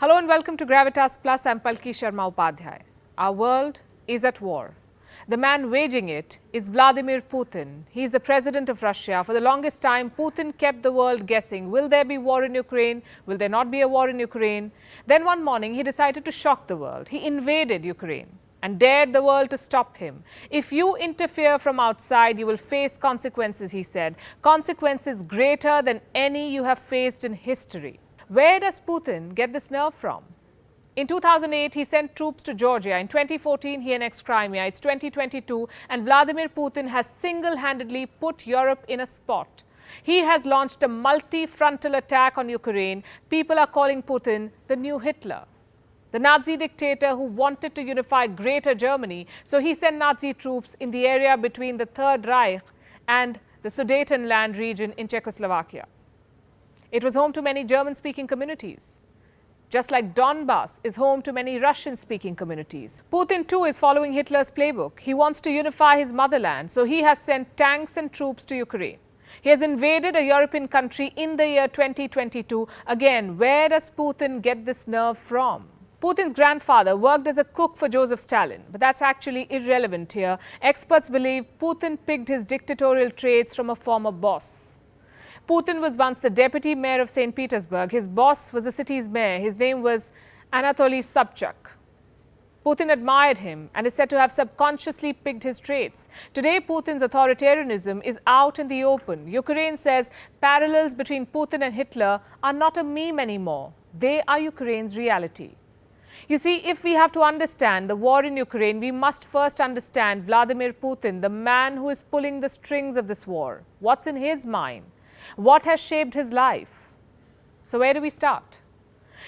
Hello and welcome to Gravitas Plus. I'm Palki Sharma Upadhyay. Our world is at war. The man waging it is Vladimir Putin. He's the president of Russia. For the longest time, Putin kept the world guessing. Will there be war in Ukraine? Will there not be a war in Ukraine? Then one morning, he decided to shock the world. He invaded Ukraine and dared the world to stop him. If you interfere from outside, you will face consequences, he said. Consequences greater than any you have faced in history. Where does Putin get this nerve from? In 2008, he sent troops to Georgia. In 2014, he annexed Crimea. It's 2022, and Vladimir Putin has single-handedly put Europe in a spot. He has launched a multi-frontal attack on Ukraine. People are calling Putin the new Hitler, the Nazi dictator who wanted to unify Greater Germany. So he sent Nazi troops in the area between the Third Reich and the Sudetenland region in Czechoslovakia. It was home to many German-speaking communities, just like Donbass is home to many Russian-speaking communities. Putin, too, is following Hitler's playbook. He wants to unify his motherland, so he has sent tanks and troops to Ukraine. He has invaded a European country in the year 2022. Again, where does Putin get this nerve from? Putin's grandfather worked as a cook for Joseph Stalin, but that's actually irrelevant here. Experts believe Putin picked his dictatorial traits from a former boss. Putin was once the deputy mayor of St. Petersburg. His boss was the city's mayor. His name was Anatoly Sobchak. Putin admired him and is said to have subconsciously picked his traits. Today, Putin's authoritarianism is out in the open. Ukraine says parallels between Putin and Hitler are not a meme anymore. They are Ukraine's reality. You see, if we have to understand the war in Ukraine, we must first understand Vladimir Putin, the man who is pulling the strings of this war. What's in his mind? What has shaped his life? So where do we start?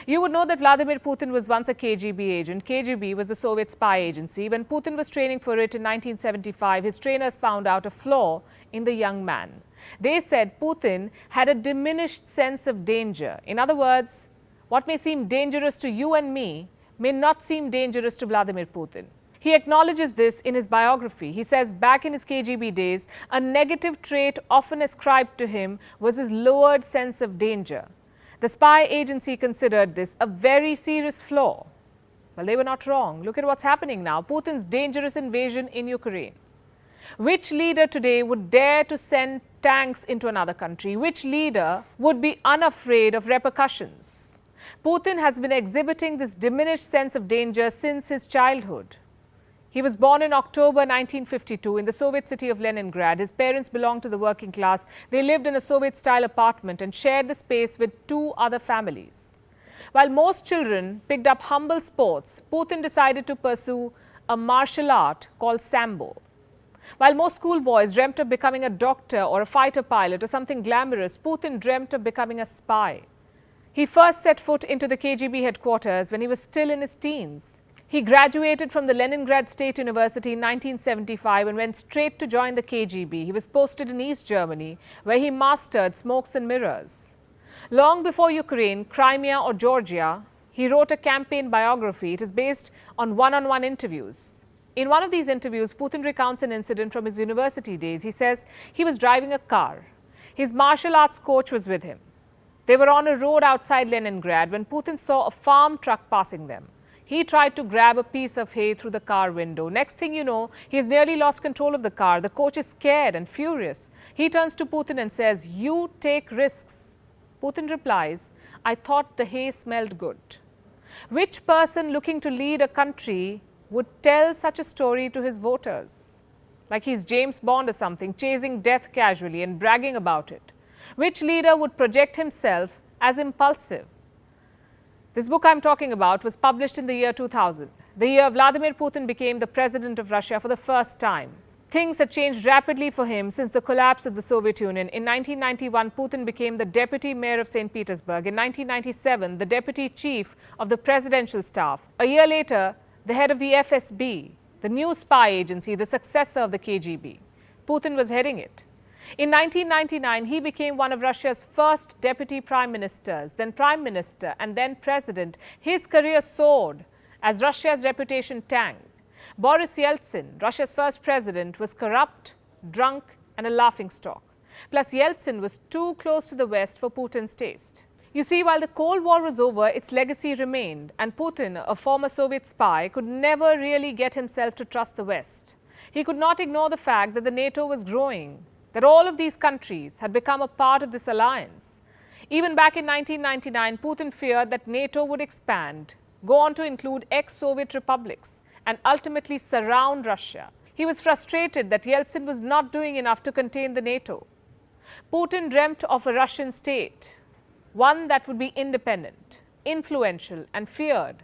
You would know that Vladimir Putin was once a KGB agent. KGB was the Soviet spy agency. When Putin was training for it in 1975, his trainers found out a flaw in the young man. They said Putin had a diminished sense of danger. In other words, what may seem dangerous to you and me may not seem dangerous to Vladimir Putin. He acknowledges this in his biography. He says back in his KGB days, a negative trait often ascribed to him was his lowered sense of danger. The spy agency considered this a very serious flaw. Well, they were not wrong. Look at what's happening now. Putin's dangerous invasion in Ukraine. Which leader today would dare to send tanks into another country? Which leader would be unafraid of repercussions? Putin has been exhibiting this diminished sense of danger since his childhood. He was born in October 1952 in the Soviet city of Leningrad. His parents belonged to the working class. They lived in a Soviet-style apartment and shared the space with two other families. While most children picked up humble sports, Putin decided to pursue a martial art called Sambo. While most schoolboys dreamt of becoming a doctor or a fighter pilot or something glamorous, Putin dreamt of becoming a spy. He first set foot into the KGB headquarters when he was still in his teens. He graduated from the Leningrad State University in 1975 and went straight to join the KGB. He was posted in East Germany, where he mastered smokes and mirrors. Long before Ukraine, Crimea or Georgia, he wrote a campaign biography. It is based on one-on-one interviews. In one of these interviews, Putin recounts an incident from his university days. He says he was driving a car. His martial arts coach was with him. They were on a road outside Leningrad when Putin saw a farm truck passing them. He tried to grab a piece of hay through the car window. Next thing you know, he has nearly lost control of the car. The coach is scared and furious. He turns to Putin and says, "You take risks." Putin replies, "I thought the hay smelled good." Which person looking to lead a country would tell such a story to his voters? Like he's James Bond or something, chasing death casually and bragging about it. Which leader would project himself as impulsive? This book I'm talking about was published in the year 2000, the year Vladimir Putin became the president of Russia for the first time. Things had changed rapidly for him since the collapse of the Soviet Union. In 1991, Putin became the deputy mayor of St. Petersburg. In 1997, the deputy chief of the presidential staff. A year later, the head of the FSB, the new spy agency, the successor of the KGB. Putin was heading it. In 1999, he became one of Russia's first deputy prime ministers, then prime minister, and then president. His career soared as Russia's reputation tanked. Boris Yeltsin, Russia's first president, was corrupt, drunk, and a laughingstock. Plus, Yeltsin was too close to the West for Putin's taste. You see, while the Cold War was over, its legacy remained, and Putin, a former Soviet spy, could never really get himself to trust the West. He could not ignore the fact that the NATO was growing, that all of these countries had become a part of this alliance. Even back in 1999, Putin feared that NATO would expand, go on to include ex-Soviet republics, and ultimately surround Russia. He was frustrated that Yeltsin was not doing enough to contain the NATO. Putin dreamt of a Russian state, one that would be independent, influential, and feared.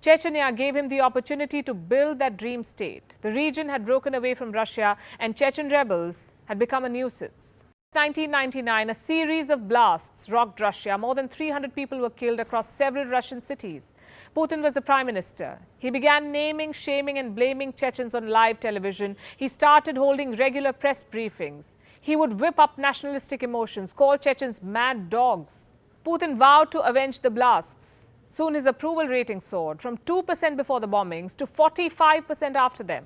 Chechnya gave him the opportunity to build that dream state. The region had broken away from Russia, and Chechen rebels had become a nuisance. In 1999, a series of blasts rocked Russia. More than 300 people were killed across several Russian cities. Putin was the prime minister. He began naming, shaming, and blaming Chechens on live television. He started holding regular press briefings. He would whip up nationalistic emotions, call Chechens mad dogs. Putin vowed to avenge the blasts. Soon his approval rating soared from 2% before the bombings to 45% after them.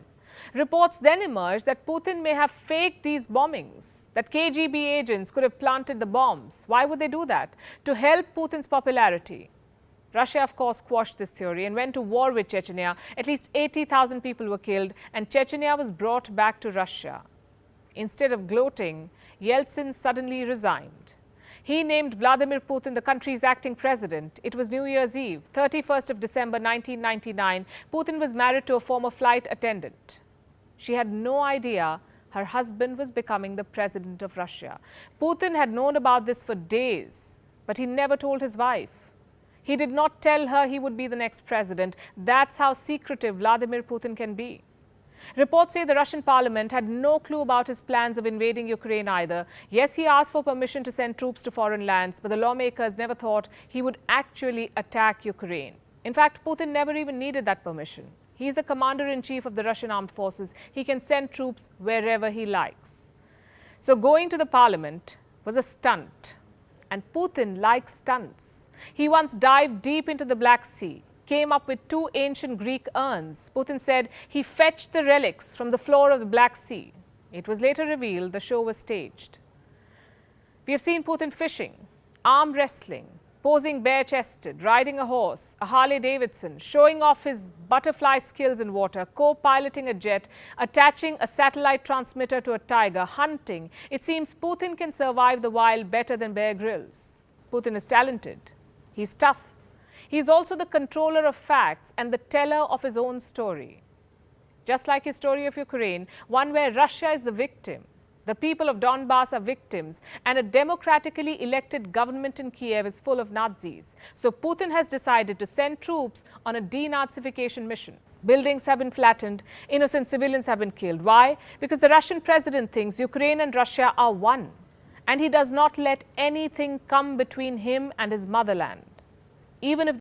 Reports then emerged that Putin may have faked these bombings, that KGB agents could have planted the bombs. Why would they do that? To help Putin's popularity. Russia, of course, quashed this theory and went to war with Chechnya. At least 80,000 people were killed, and Chechnya was brought back to Russia. Instead of gloating, Yeltsin suddenly resigned. He named Vladimir Putin the country's acting president. It was New Year's Eve, 31st of December 1999. Putin was married to a former flight attendant. She had no idea her husband was becoming the president of Russia. Putin had known about this for days, but he never told his wife. He did not tell her he would be the next president. That's how secretive Vladimir Putin can be. Reports say the Russian parliament had no clue about his plans of invading Ukraine either. Yes, he asked for permission to send troops to foreign lands, but the lawmakers never thought he would actually attack Ukraine. In fact, Putin never even needed that permission. He is the commander-in-chief of the Russian armed forces. He can send troops wherever he likes. So going to the parliament was a stunt. And Putin likes stunts. He once dived deep into the Black Sea, came up with 2 ancient Greek urns. Putin said he fetched the relics from the floor of the Black Sea. It was later revealed the show was staged. We have seen Putin fishing, arm wrestling, posing bare-chested, riding a horse, a Harley-Davidson, showing off his butterfly skills in water, co-piloting a jet, attaching a satellite transmitter to a tiger, hunting. It seems Putin can survive the wild better than Bear Grylls. Putin is talented. He's tough. He's also the controller of facts and the teller of his own story. Just like his story of Ukraine, one where Russia is the victim. The people of Donbass are victims, and a democratically elected government in Kiev is full of Nazis. So Putin has decided to send troops on a denazification mission. Buildings have been flattened, innocent civilians have been killed. Why? Because the Russian president thinks Ukraine and Russia are one, and he does not let anything come between him and his motherland. Even if